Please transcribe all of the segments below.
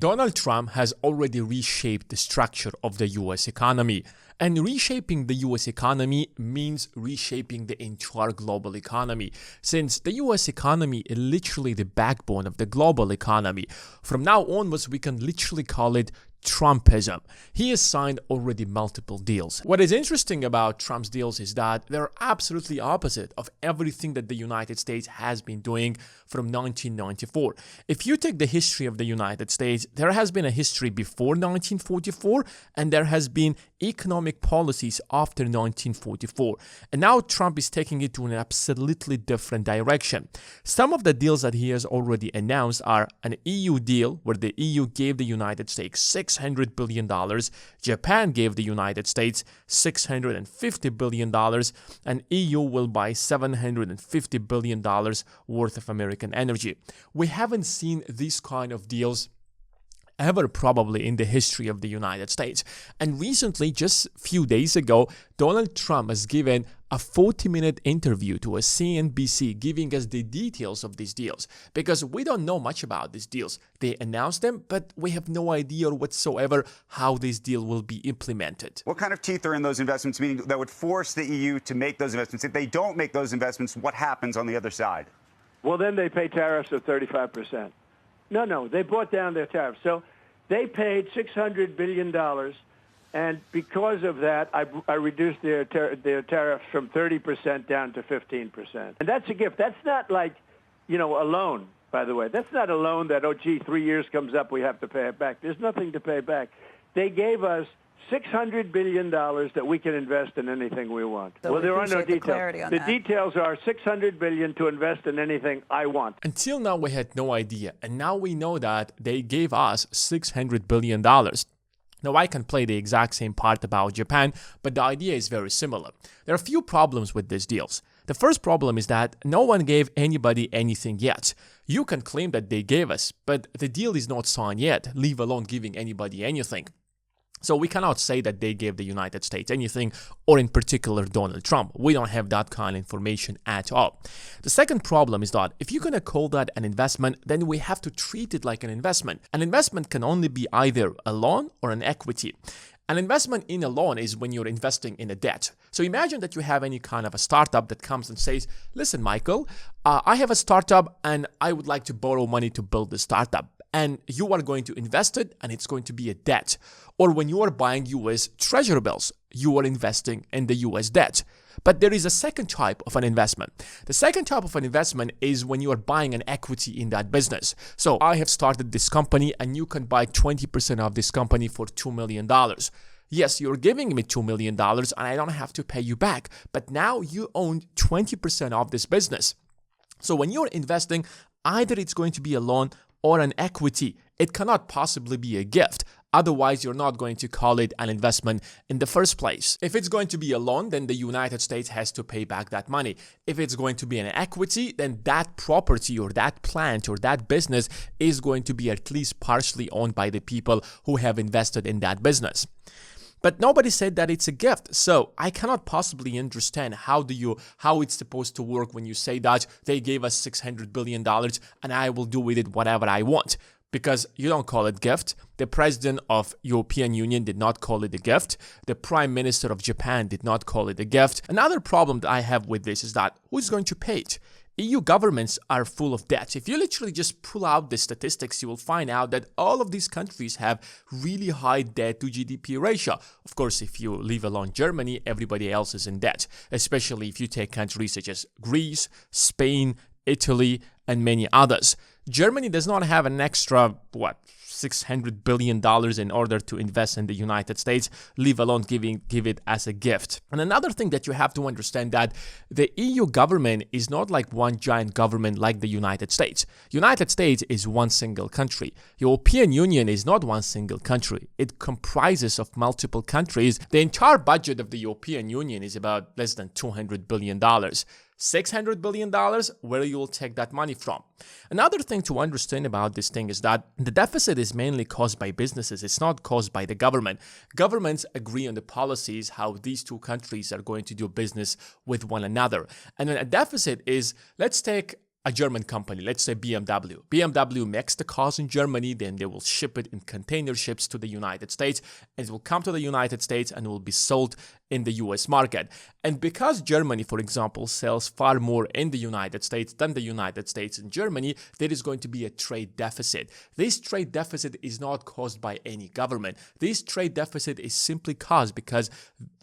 Donald Trump has already reshaped the structure of the US economy. And reshaping the US economy means reshaping the entire global economy, since the US economy is literally the backbone of the global economy. From now onwards, we can literally call it Trumpism. He has signed already multiple deals. What is interesting about Trump's deals is that they're absolutely opposite of everything that the United States has been doing from 1994. If you take the history of the United States, there has been a history before 1944 and there has been economic policies after 1944. And now Trump is taking it to an absolutely different direction. Some of the deals that he has already announced are an EU deal where the EU gave the United States $600 billion, Japan gave the United States $650 billion, and EU will buy $750 billion worth of American energy. We haven't seen these kind of deals ever probably in the history of the United States. And recently, just a few days ago, Donald Trump has given a 40-minute interview to a CNBC giving us the details of these deals because we don't know much about these deals. They announced them, but we have no idea whatsoever how this deal will be implemented. What kind of teeth are in those investments, meaning that would force the EU to make those investments? If they don't make those investments, what happens on the other side? Well, then they pay tariffs of 35%. No, they brought down their tariffs. So they paid $600 billion, and because of that, I reduced their tariffs from 30% down to 15%. And that's a gift. That's not like, a loan, by the way. That's not a loan that, 3 years comes up, we have to pay it back. There's nothing to pay back. They gave us $600 billion that we can invest in anything we want. So well, there are no details. The that. details are $600 billion to invest in anything I want. Until now, we had no idea. And now we know that they gave us $600 billion. Now, I can play the exact same part about Japan, but the idea is very similar. There are a few problems with these deals. The first problem is that no one gave anybody anything yet. You can claim that they gave us, but the deal is not signed yet, leave alone giving anybody anything. So we cannot say that they gave the United States anything, or in particular Donald Trump. We don't have that kind of information at all. The second problem is that if you're going to call that an investment, then we have to treat it like an investment. An investment can only be either a loan or an equity. An investment in a loan is when you're investing in a debt. So imagine that you have any kind of a startup that comes and says, listen, Michael, I have a startup and I would like to borrow money to build the startup. And you are going to invest it and it's going to be a debt. Or when you are buying US treasury bills, you are investing in the US debt. But there is a second type of an investment. The second type of an investment is when you are buying an equity in that business. So I have started this company and you can buy 20% of this company for $2 million. Yes, you're giving me $2 million and I don't have to pay you back. But now you own 20% of this business. So when you're investing, either it's going to be a loan or an equity. It cannot possibly be a gift. Otherwise, you're not going to call it an investment in the first place. If it's going to be a loan, then the United States has to pay back that money. If it's going to be an equity, then that property or that plant or that business is going to be at least partially owned by the people who have invested in that business. But nobody said that it's a gift. So I cannot possibly understand how it's supposed to work when you say that they gave us $600 billion and I will do with it whatever I want. Because you don't call it gift. The president of European Union did not call it a gift. The prime minister of Japan did not call it a gift. Another problem that I have with this is that who's going to pay it? EU governments are full of debt. If you literally just pull out the statistics, you will find out that all of these countries have really high debt to GDP ratio. Of course, if you leave alone Germany, everybody else is in debt, especially if you take countries such as Greece, Spain, Italy, and many others. Germany does not have an extra, $600 billion in order to invest in the United States, leave alone give it as a gift. And another thing that you have to understand that the EU government is not like one giant government like the United States. United States is one single country. European Union is not one single country. It comprises of multiple countries. The entire budget of the European Union is about less than $200 billion. $600 billion, where you will take that money from. Another thing to understand about this thing is that the deficit is mainly caused by businesses. It's not caused by the government. Governments agree on the policies, how these two countries are going to do business with one another. And then a deficit is, let's take a German company, let's say BMW. BMW makes the cars in Germany, then they will ship it in container ships to the United States, and it will come to the United States and will be sold in the US market. And because Germany, for example, sells far more in the United States than the United States in Germany, there is going to be a trade deficit. This trade deficit is not caused by any government. This trade deficit is simply caused because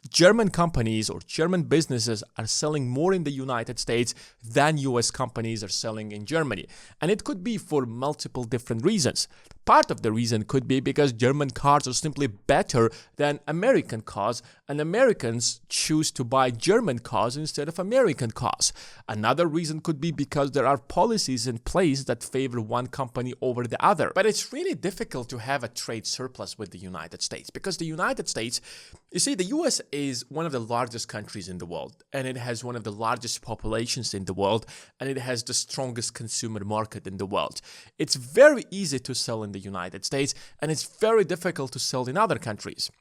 German companies or German businesses are selling more in the United States than US companies are selling in Germany. And it could be for multiple different reasons. Part of the reason could be because German cars are simply better than American cars, and Americans choose to buy German cars instead of American cars. Another reason could be because there are policies in place that favor one company over the other. But it's really difficult to have a trade surplus with the United States because the United States, you see, the US is one of the largest countries in the world, and it has one of the largest populations in the world, and it has the strongest consumer market in the world. It's very easy to sell in the United States, and it's very difficult to sell in other countries.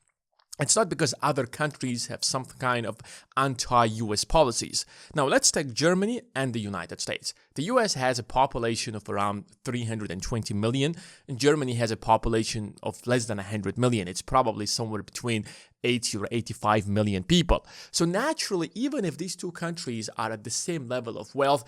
It's not because other countries have some kind of anti-US policies. Now, let's take Germany and the United States. The US has a population of around 320 million, and Germany has a population of less than 100 million. It's probably somewhere between 80 or 85 million people. So naturally, even if these two countries are at the same level of wealth,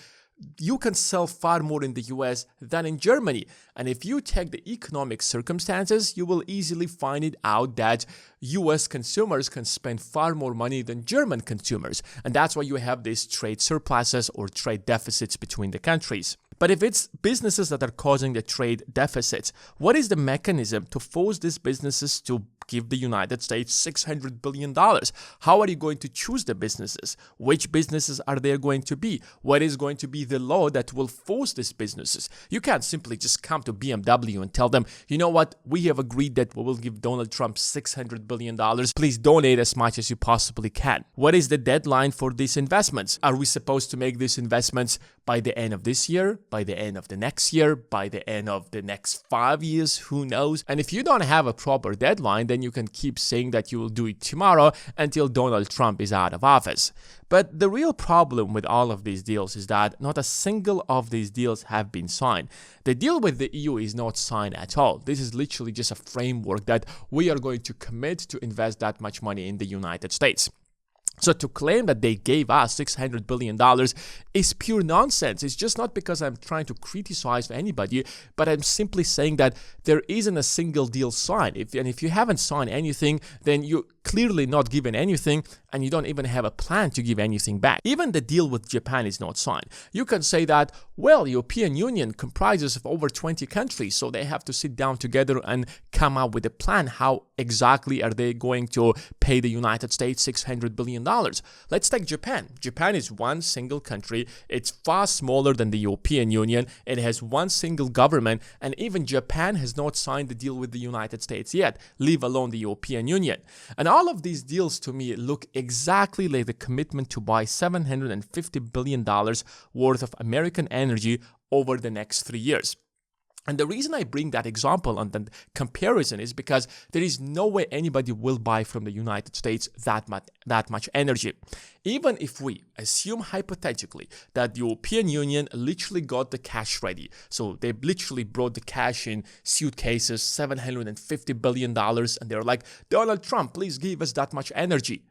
you can sell far more in the US than in Germany. And if you take the economic circumstances, you will easily find it out that US consumers can spend far more money than German consumers. And that's why you have these trade surpluses or trade deficits between the countries. But if it's businesses that are causing the trade deficits, what is the mechanism to force these businesses to give the United States $600 billion? How are you going to choose the businesses? Which businesses are there going to be? What is going to be the law that will force these businesses? You can't simply just come to BMW and tell them, you know what, we have agreed that we will give Donald Trump $600 billion. Please donate as much as you possibly can. What is the deadline for these investments? Are we supposed to make these investments by the end of this year, by the end of the next year, by the end of the next 5 years? Who knows? And if you don't have a proper deadline, then you can keep saying that you will do it tomorrow until Donald Trump is out of office. But the real problem with all of these deals is that not a single of these deals have been signed. The deal with the EU is not signed at all. This is literally just a framework that we are going to commit to invest that much money in the United States. So to claim that they gave us $600 billion is pure nonsense. It's just not because I'm trying to criticize anybody, but I'm simply saying that there isn't a single deal signed. If you haven't signed anything, then you're clearly not given anything, and you don't even have a plan to give anything back. Even the deal with Japan is not signed. You can say that, well, the European Union comprises of over 20 countries, so they have to sit down together and come up with a plan. How exactly are they going to pay the United States $600 billion? Let's take Japan. Japan is one single country. It's far smaller than the European Union. It has one single government, and even Japan has not signed the deal with the United States yet, leave alone the European Union. And all of these deals to me look exactly like the commitment to buy $750 billion worth of American energy over the next 3 years. And the reason I bring that example and the comparison is because there is no way anybody will buy from the United States that much energy. Even if we assume hypothetically that the European Union literally got the cash ready, so they literally brought the cash in suitcases, $750 billion, and they're like, Donald Trump, please give us that much energy.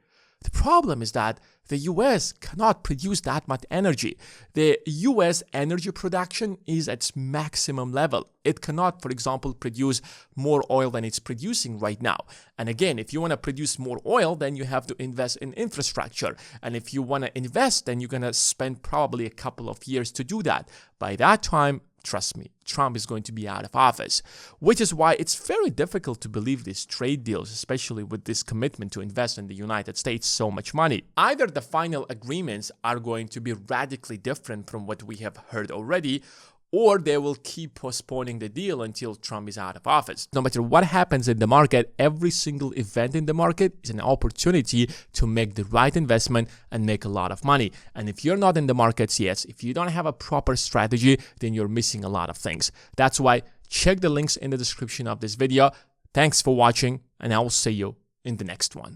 The problem is that the US cannot produce that much energy. The US energy production is at its maximum level. It cannot, for example, produce more oil than it's producing right now. And again, if you want to produce more oil, then you have to invest in infrastructure. And if you want to invest, then you're going to spend probably a couple of years to do that. By that time, trust me, Trump is going to be out of office, which is why it's very difficult to believe these trade deals, especially with this commitment to invest in the United States so much money. Either the final agreements are going to be radically different from what we have heard already, or they will keep postponing the deal until Trump is out of office. No matter what happens in the market, every single event in the market is an opportunity to make the right investment and make a lot of money. And if you're not in the markets yet, if you don't have a proper strategy, then you're missing a lot of things. That's why check the links in the description of this video. Thanks for watching, and I will see you in the next one.